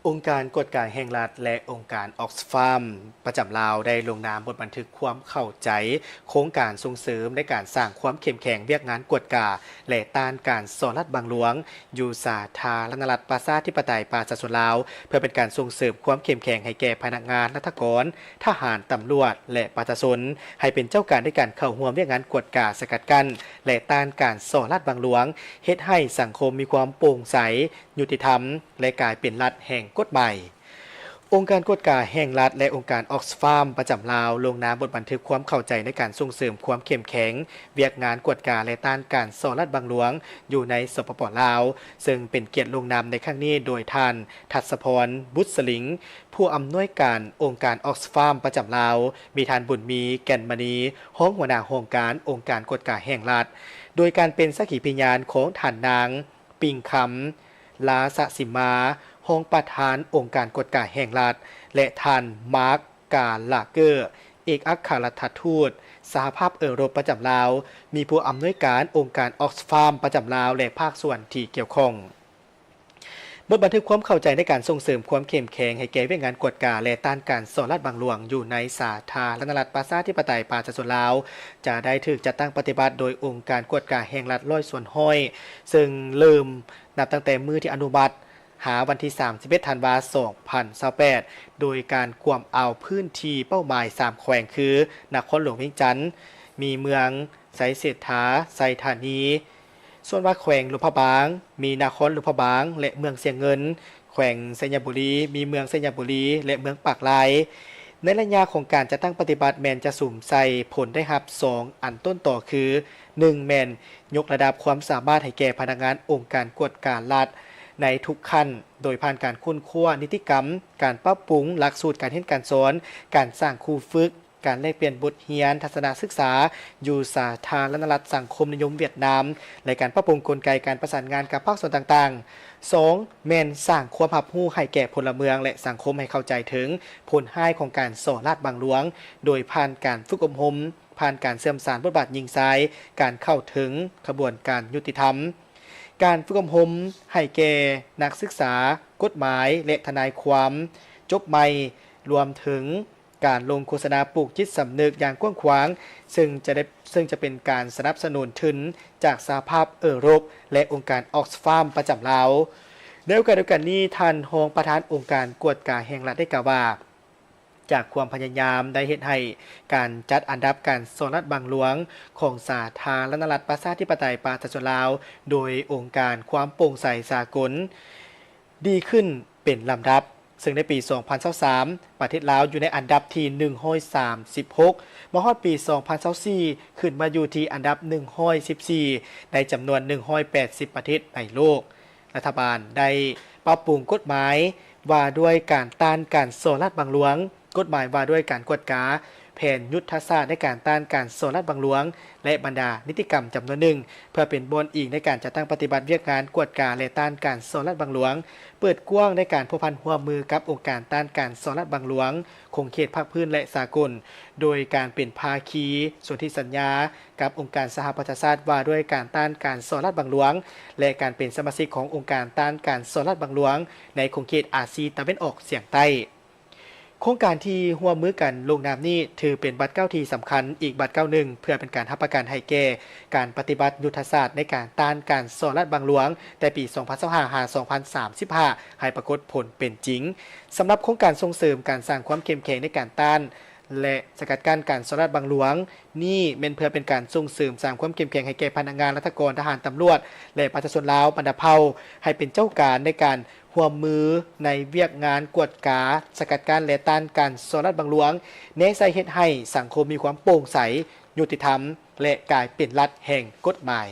องค์การกฎการแห่งรัฐและองค์การออกซฟาร์มประจำลาวได้ลงนามบทบันทึกความเข้าใจโครงการส่งเสริมในการสร้างความเข้มแข็งเวียกงานกวดกาและต้านการสอรัฐบางหลวงอยู่สาธารณรัฐประชาธิปไตยประชาชนลาวเพื่อเป็นการส่งเสริมความเข้มแข็งให้แก่พนักงานรัฐกรทหารตำรวจและประชาชนให้เป็นเจ้าการในการเข้าร่วมเวียกงานกวดกาสกัดกั้นและต้านการสอรัฐบางหลวงเฮ็ดให้สังคมมีความโปร่งใสยุติธรรมและกลายเป็นรัฐแห่งกฎหมายองค์การกฎการแห่งรัฐและองค์การออกซฟาร์มประจำลาวลงนามบทบันทึกความเข้าใจในการส่งเสริมความเข้มแข็งเวียกงานกวดการและต้านการสอรัฐบางหลวงอยู่ในสปป.ลาวซึ่งเป็นเกียรติลงนามในครั้งนี้โดยท่านทัศพรบุษลิงผู้อำนวยการองค์การออกซฟาร์มประจำลาวมีท่านบุญมีแก่นมณีห้องหัวหน้าโครงการองค์การกฎการแห่งรัฐโดยการเป็นสักขีพยานของท่านนางปิงคำลาสสิมาห้องประธานองค์การกฎการแห่งรัฐและท่านมาร์กกาลาเกอร์เอกอัครราชทูตสหภาพเอโรปประจำลาวมีผู้อำนวยการองค์การออกซฟาร์มประจำลาวและภาคส่วนที่เกี่ยวข้องบทบันทึกความเข้าใจในการส่งเสริมความเข้มแข็งให้แก่เวียกงานกวดกาและต้านการสอรัฐบางหลวงอยู่ในสาธารณรัฐประชาธิปไตยประชาชนลาวจะได้ถูกจัดตั้งปฏิบัติโดยองค์การกวดกาแห่งรัฐร้อยส่วนห้อยซึ่งเริ่มนับตั้งแต่มือที่อนุมัติหาวันที่31ธันวาคม2028โดยการกวมเอาพื้นที่เป้าหมาย3แขวงคือนครหลวงเวียงจันทน์มีเมืองไสเศรษฐาไสธานีส่วนว่าแขวงหลวงพระบางมีนครหลวงพระบางและเมืองเสียงเงินแขวงไสยบุรีมีเมืองไสยบุรีและเมืองปากลายในระยะของการจะตั้งปฏิบัติแมนจะสุ่มใส่ผลได้รับ2อันต้นต่อคือ1แมนยกระดับความสามารถให้แก่พนักงานองค์การกวดการรัฐในทุกขั้นโดยผ่านการค้นคว้านิติกรรมการปรับปรุงหลักสูตรการเรียนการสอนการสร้างครูฝึกการแลกเปลี่ยนบทเรียนทัศนศึกษาอยู่สาธารณรัฐสังคมนิยมเวียดนามและการปรับปรุงกลไกการประสานงานกับภาคส่วนต่างๆ 2. แม่นสร้างความรับรู้ให้แก่พลเมืองและสังคมให้เข้าใจถึงผลให้ของการสอรัฐบางหลวงโดยผ่านการฝึกอบรมผ่านการเสื่อมสารบทบาทยิงซ้ายการเข้าถึงกระบวนการยุติธรรมการฝึกอบรมให้แก่นักศึกษากฎหมายและทนายความจบใหม่รวมถึงการลงโฆษณาปลูกจิตสำนึกอย่างกว้างขวางซึ่งจะเป็นการสนับสนุนทุนจากสหภาพเอโรปและองค์การออกซฟาร์มประจำลาวในโอกาสเดียวกันนี้ท่านรองประธานองค์การกวดกาแห่งรัฐได้กล่าวว่าจากความพยายามได้เฮ็ดให้การจัดอันดับการสอรัฐบางหลวงของสาธารณรัฐประชาธิปไตยประชาชนลาวโดยองค์การความโปร่งใสสากลดีขึ้นเป็นลำดับซึ่งในปี 2023 ประเทศลาวอยู่ในอันดับที่136มาฮอดปี 2024 ขึ้นมาอยู่ที่อันดับ114ในจำนวน180ประเทศในโลกรัฐบาลได้ปรับปรุงกฎหมายว่าด้วยการต้านการสอรัฐบางหลวงกฎหมายว่าด้วยการกวดกาแผนยุทธศาสตร์ในการต้านการสอรัฐบางหลวงและบรรดานิติกรรมจำนวนหนึ่งเพื่อเป็นบนอีกในการจัดตั้งปฏิบัติเวียกงานกวดกาและต้านการสอรัฐบางหลวงเปิดกว้างในการพัวพันหัวมือกับองค์การต้านการสอรัฐบางหลวงคงเขตภาคพื้นและสากลโดยการเป็นภาคีสนธิสัญญากับองค์การสหประชาชาติว่าด้วยการต้านการสอรัฐบางหลวงและการเป็นสมาชิกขององค์การต้านการสอรัฐบางหลวงในคงเขตอาซีตะวันออกเฉียงใต้โครงการที่ร่วมมือกันลงนามนี้ถือเป็นบัตรเก้าที่สำคัญอีกบัตรเก้าหนึ่งเพื่อเป็นการรับประกันให้แก่การปฏิบัติยุทธศาสตร์ในการต้านการสอรัฐบางหลวงแต่ปี 2025-2035 ให้ปรากฏผลเป็นจริงสำหรับโครงการส่งเสริมการสร้างความเข้มแข็งในการต้านและสกัดกั้นการสอรัฐบางหลวงนี่เป็นเพื่อเป็นการส่งเสริมสร้างความเข้มแข็งให้แก่พนักงานรัฐกรทหารตำรวจและประชาชนลาวบรรดาเผ่าให้เป็นเจ้าการในการร่วมมือในเวียกงานกวดกาสกัดกั้นและต้านการสอรัฐบางหลวงเน้นใส่เฮ็ดให้สังคมมีความโปร่งใสยุติธรรมและกลายเป็นรัฐแห่งกฎหมาย